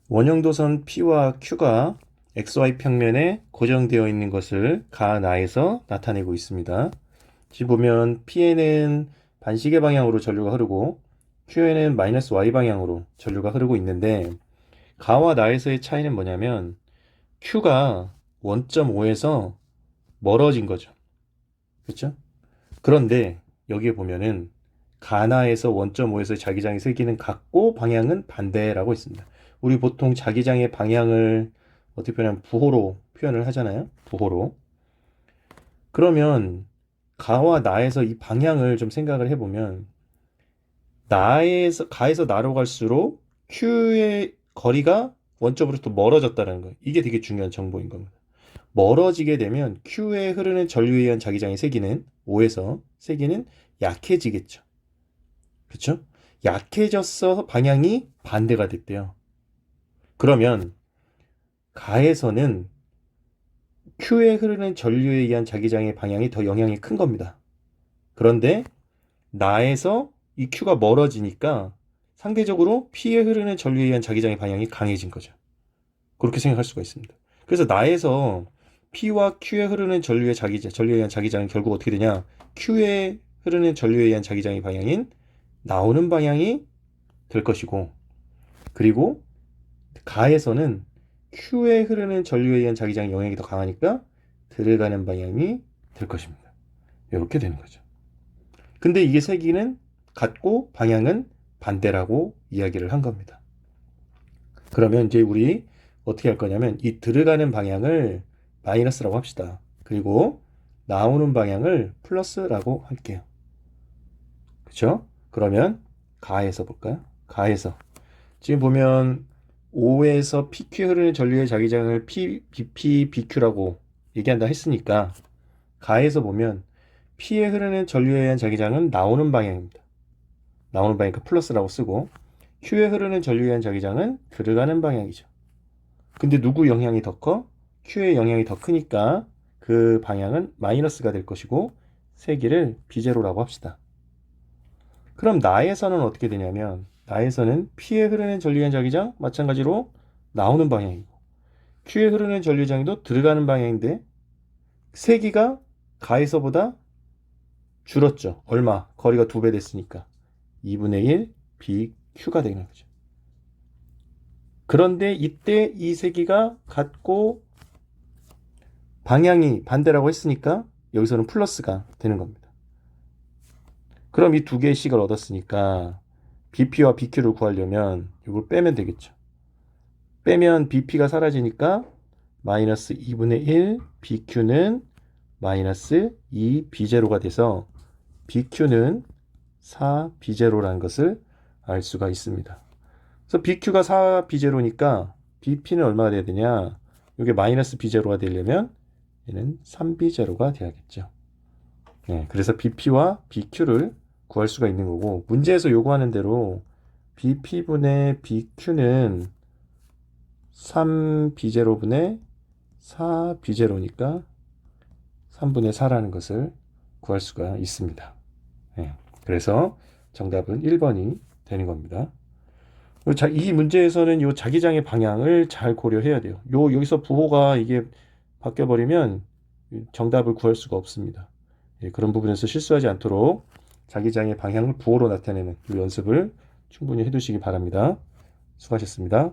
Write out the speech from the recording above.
원형도선 P와 Q가 XY 평면에 고정되어 있는 것을 가나에서 나타내고 있습니다. 지금 보면 P에는 반시계 방향으로 전류가 흐르고 Q에는 마이너스 Y 방향으로 전류가 흐르고 있는데 가와 나에서의 차이는 뭐냐면 Q가 원점 O에서 멀어진 거죠. 그렇죠? 그런데 여기에 보면은 가나에서 원점 O에서 자기장의 세기는 같고 방향은 반대라고 있습니다. 우리 보통 자기장의 방향을 어떻게 표현하면 부호로 표현을 하잖아요. 부호로. 그러면 가와 나에서 이 방향을 좀 생각을 해보면 가에서 나로 갈수록 Q의 거리가 원점으로부터 멀어졌다는 거예요. 이게 되게 중요한 정보인 겁니다. 멀어지게 되면 Q에 흐르는 전류에 의한 자기장의 세기는 O에서 세기는 약해지겠죠. 그렇죠? 약해져서 방향이 반대가 됐대요. 그러면 가에서는 Q에 흐르는 전류에 의한 자기장의 방향이 더 영향이 큰 겁니다. 그런데 나에서 이 Q가 멀어지니까 상대적으로 P에 흐르는 전류에 의한 자기장의 방향이 강해진 거죠. 그렇게 생각할 수가 있습니다. 그래서 나에서 P와 Q에 흐르는 전류에 의한 자기장은 결국 어떻게 되냐? Q에 흐르는 전류에 의한 자기장의 방향인 나오는 방향이 될 것이고, 그리고 가에서는 Q에 흐르는 전류에 의한 자기장의 영향이 더 강하니까 들어가는 방향이 될 것입니다. 이렇게 되는 거죠. 근데 이게 세기는 같고 방향은 반대라고 이야기를 한 겁니다. 그러면 이제 우리 어떻게 할 거냐면 이 들어가는 방향을 마이너스라고 합시다. 그리고 나오는 방향을 플러스라고 할게요. 그렇죠? 그러면 가에서 볼까요? 가에서 지금 보면 O에서 PQ에 흐르는 전류의 자기장을 BP, BQ라고 얘기한다 했으니까 가에서 보면 P에 흐르는 전류에 의한 자기장은 나오는 방향입니다. 나오는 방향이니까 플러스라고 쓰고 Q에 흐르는 전류에 의한 자기장은 들어가는 방향이죠. 근데 누구 영향이 더 커? Q의 영향이 더 크니까 그 방향은 마이너스가 될 것이고 세기를 B제로라고 합시다. 그럼 나에서는 어떻게 되냐면 나에서는 P에 흐르는 전류의 자기장 마찬가지로 나오는 방향이고 Q에 흐르는 전류장도 들어가는 방향인데 세기가 가에서보다 줄었죠. 얼마? 거리가 2배 됐으니까 2분의 1 BQ가 되는 거죠. 그런데 이때 이 세기가 같고 방향이 반대라고 했으니까 여기서는 플러스가 되는 겁니다. 그럼 이 두 개의 식을 얻었으니까 BP와 BQ를 구하려면 이걸 빼면 되겠죠. 빼면 BP가 사라지니까 마이너스 2분의 1 BQ는 마이너스 2 B0가 돼서 BQ는 4 B0라는 것을 알 수가 있습니다. 그래서 BQ가 4 B0니까 BP는 얼마가 돼야 되냐? 이게 마이너스 B0가 되려면 얘는 3B0가 돼야겠죠. 네, 그래서 BP와 BQ를 구할 수가 있는 거고 문제에서 요구하는 대로 BP분의 BQ는 3B0분의 4B0니까 3분의 4라는 것을 구할 수가 있습니다. 네, 그래서 정답은 1번이 되는 겁니다. 이 문제에서는 요 자기장의 방향을 잘 고려해야 돼요. 여기서 부호가 이게 바뀌어버리면 정답을 구할 수가 없습니다. 예, 그런 부분에서 실수하지 않도록 자기장의 방향을 부호로 나타내는 이 연습을 충분히 해두시기 바랍니다. 수고하셨습니다.